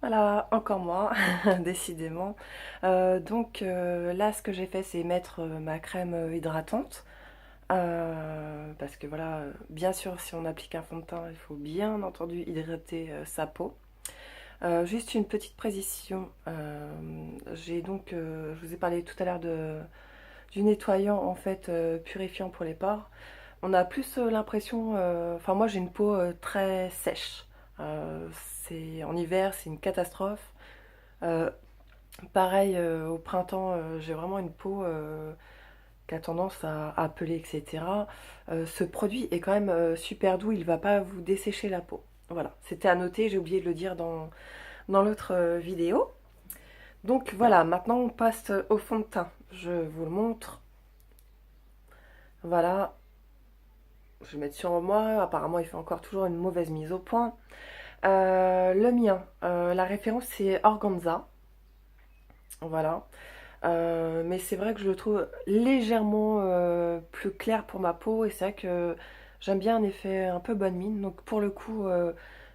Voilà, encore moi, décidément. Là, ce que j'ai fait, c'est mettre ma crème hydratante. Parce que voilà, bien sûr, si on applique un fond de teint, il faut bien entendu hydrater sa peau. Juste une petite précision. Je vous ai parlé tout à l'heure du nettoyant en fait purifiant pour les pores. On a plus l'impression, enfin moi j'ai une peau très sèche. Euh, en hiver, c'est une catastrophe. Euh, Pareil, au printemps, j'ai vraiment une peau qui a tendance à peler, etc. Ce produit est quand même super doux, il va pas vous dessécher la peau. Voilà, c'était à noter, j'ai oublié de le dire dans l'autre vidéo. Donc voilà, maintenant on passe au fond de teint. Je vous le montre. Voilà, je vais mettre sur moi. Apparemment, il fait encore toujours une mauvaise mise au point. Le mien, la référence c'est Organza. Voilà. Mais c'est vrai que je le trouve légèrement plus clair pour ma peau et c'est vrai que j'aime bien un effet un peu bonne mine. Donc pour le coup,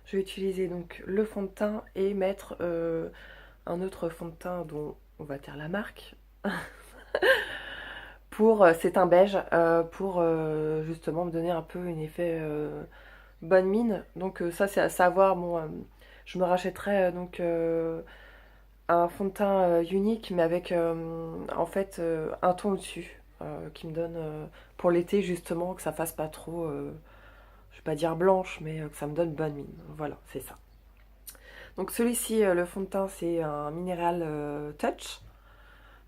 je vais utiliser donc le fond de teint et mettre un autre fond de teint dont on va taire la marque. C'est un beige pour justement me donner un peu un effet bonne mine. Donc ça c'est à savoir. Bon, je me rachèterai un fond de teint unique, mais avec en fait un ton au-dessus qui me donne pour l'été justement que ça fasse pas trop, je vais pas dire blanche, mais que ça me donne bonne mine. Voilà, c'est ça. Donc celui-ci, le fond de teint, c'est un minéral touch.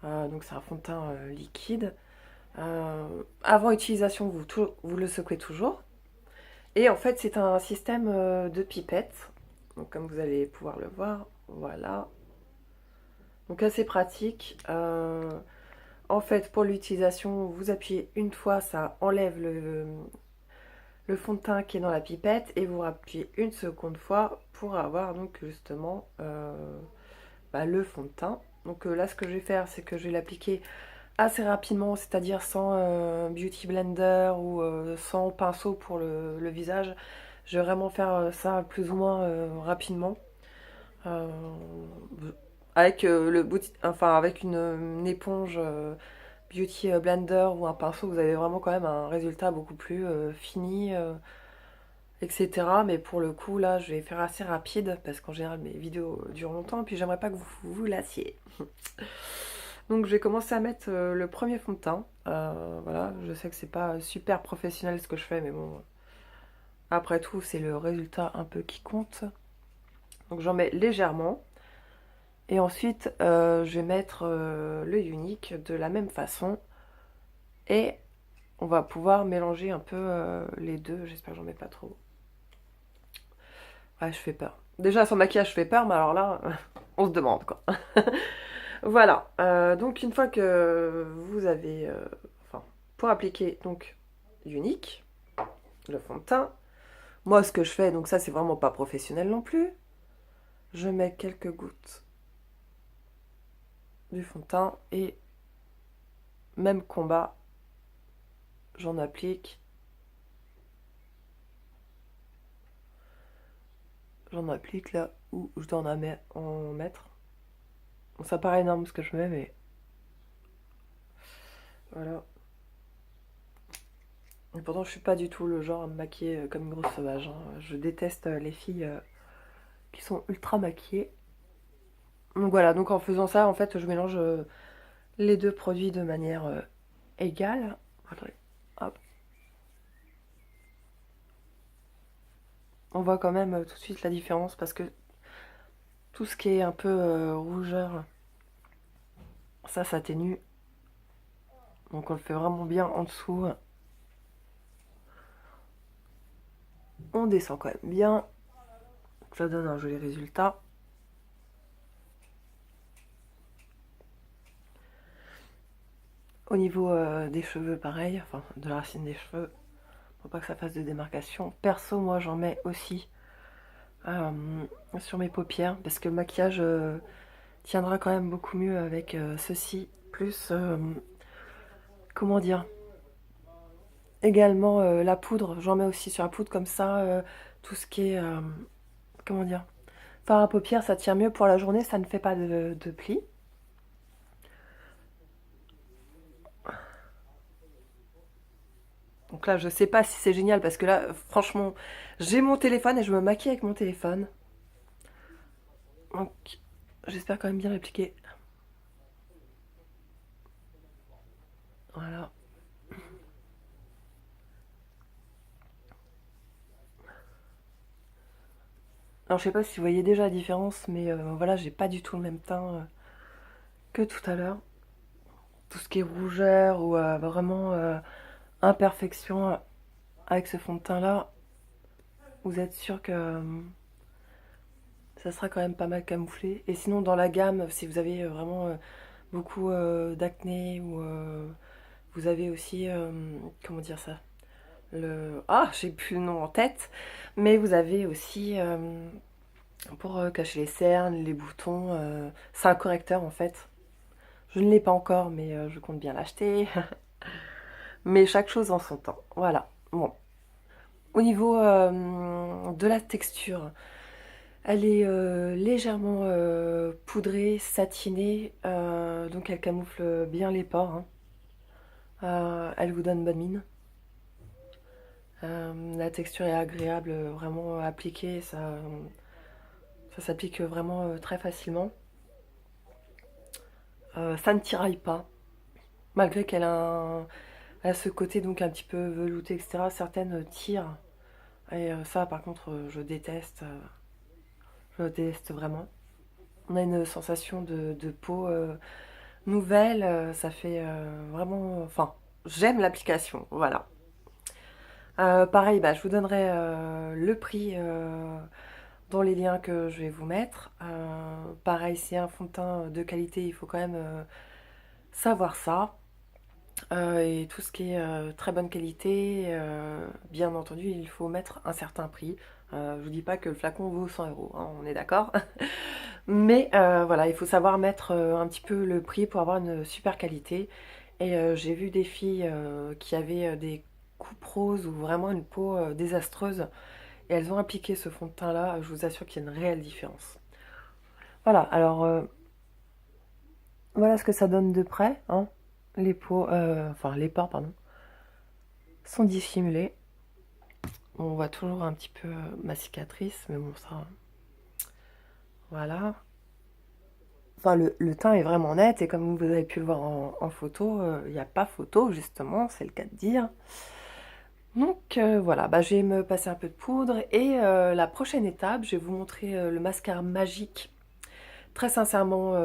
Donc c'est un fond de teint liquide. Avant utilisation, vous le secouez toujours. Et en fait, c'est un système de pipette. Donc comme vous allez pouvoir le voir, voilà. Donc assez pratique. En fait, pour l'utilisation, vous appuyez une fois, ça enlève le fond de teint qui est dans la pipette et vous appuyez une seconde fois pour avoir donc justement le fond de teint. Donc là, ce que je vais faire, c'est que je vais l'appliquer assez rapidement, c'est-à-dire sans beauty blender ou sans pinceau pour le visage. Je vais vraiment faire ça plus ou moins rapidement. Euh, avec avec une éponge Beauty Blender ou un pinceau, vous avez vraiment quand même un résultat beaucoup plus fini, etc. Mais pour le coup, là, je vais faire assez rapide parce qu'en général, mes vidéos durent longtemps et puis j'aimerais pas que vous vous lassiez. Donc, je vais commencer à mettre le premier fond de teint. Voilà, je sais que c'est pas super professionnel ce que je fais, mais bon, après tout, c'est le résultat un peu qui compte. Donc, j'en mets légèrement. Et ensuite, je vais mettre le unique de la même façon. Et on va pouvoir mélanger un peu les deux. J'espère que j'en mets pas trop. Ouais, je fais peur. Déjà, sans maquillage, je fais peur, mais alors là, on se demande quoi. Voilà. Donc, une fois que vous avez. Enfin, pour appliquer donc unique, le fond de teint, moi, ce que je fais, donc ça, c'est vraiment pas professionnel non plus. Je mets quelques gouttes du fond de teint et même combat, j'en applique. J'en applique là où je dois en mettre. Bon, ça paraît énorme ce que je mets, mais voilà. Et pourtant, je suis pas du tout le genre à me maquiller comme une grosse sauvage, hein. Je déteste les filles qui sont ultra maquillées. Donc voilà, donc en faisant ça, en fait, je mélange les deux produits de manière égale. Attendez, hop. On voit quand même tout de suite la différence parce que tout ce qui est un peu rougeur, ça s'atténue. Donc on le fait vraiment bien en dessous. On descend quand même bien. Ça donne un joli résultat. Au niveau des cheveux, pareil, enfin de la racine des cheveux, pour pas que ça fasse de démarcation. Perso, moi j'en mets aussi euh, sur mes paupières parce que le maquillage tiendra quand même beaucoup mieux avec ceci. Plus, comment dire, également la poudre, j'en mets aussi sur la poudre comme ça, tout ce qui est, comment dire, Fard à paupières, ça tient mieux pour la journée, ça ne fait pas de plis. Donc là, je sais pas si c'est génial parce que là, franchement, j'ai mon téléphone et je me maquille avec mon téléphone. Donc, j'espère quand même bien l'appliquer. Voilà. Alors, je sais pas si vous voyez déjà la différence, mais voilà, j'ai pas du tout le même teint que tout à l'heure. Tout ce qui est rougeur ou vraiment imperfection avec ce fond de teint là, vous êtes sûr que ça sera quand même pas mal camouflé. Et sinon, dans la gamme, si vous avez vraiment beaucoup d'acné ou vous avez aussi, comment dire ça, j'ai plus le nom en tête, mais vous avez aussi pour cacher les cernes, les boutons, c'est un correcteur en fait. Je ne l'ai pas encore, mais je compte bien l'acheter. Mais chaque chose en son temps. Voilà. Bon. Au niveau de la texture, elle est légèrement poudrée, satinée, donc elle camoufle bien les pores, hein. Elle vous donne bonne mine. La texture est agréable, vraiment appliquée, ça s'applique vraiment très facilement. Ça ne tiraille pas, malgré qu'elle a ce côté donc un petit peu velouté, etc. Certaines tirent, et ça par contre je déteste vraiment. On a une sensation de peau nouvelle, ça fait vraiment... Enfin, j'aime l'application, voilà. Pareil, bah, je vous donnerai le prix dans les liens que je vais vous mettre. Pareil, c'est un fond de teint de qualité, il faut quand même savoir ça. Et tout ce qui est très bonne qualité, bien entendu, il faut mettre un certain prix. Je vous dis pas que le flacon vaut 100 €, hein, on est d'accord. Mais voilà, il faut savoir mettre un petit peu le prix pour avoir une super qualité. Et j'ai vu des filles qui avaient des coupes roses ou vraiment une peau désastreuse. Et elles ont appliqué ce fond de teint là, je vous assure qu'il y a une réelle différence. Voilà, alors voilà ce que ça donne de près, hein. Les peaux, enfin les pores, pardon, sont dissimulés. On voit toujours un petit peu ma cicatrice, mais bon, ça, voilà. Enfin, le teint est vraiment net, et comme vous avez pu le voir en photo, il n'y a pas photo, justement, c'est le cas de dire. Donc voilà, bah, je vais me passer un peu de poudre, et la prochaine étape, je vais vous montrer le mascara magique. Très sincèrement,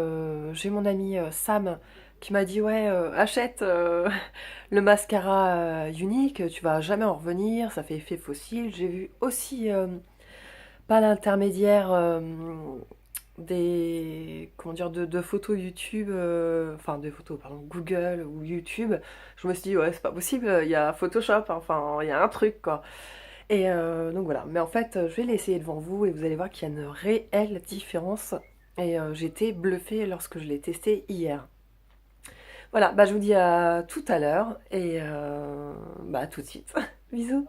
j'ai mon ami Sam qui m'a dit ouais, achète le mascara unique, tu vas jamais en revenir, ça fait effet fossile. J'ai vu aussi pas l'intermédiaire des comment dire de photos YouTube, enfin de photos pardon Google ou YouTube. Je me suis dit ouais c'est pas possible, il y a Photoshop, enfin il y a un truc quoi. Et donc voilà, mais en fait je vais l'essayer devant vous et vous allez voir qu'il y a une réelle différence. Et j'étais bluffée lorsque je l'ai testé hier. Voilà, bah je vous dis à tout à l'heure et bah à tout de suite. Bisous.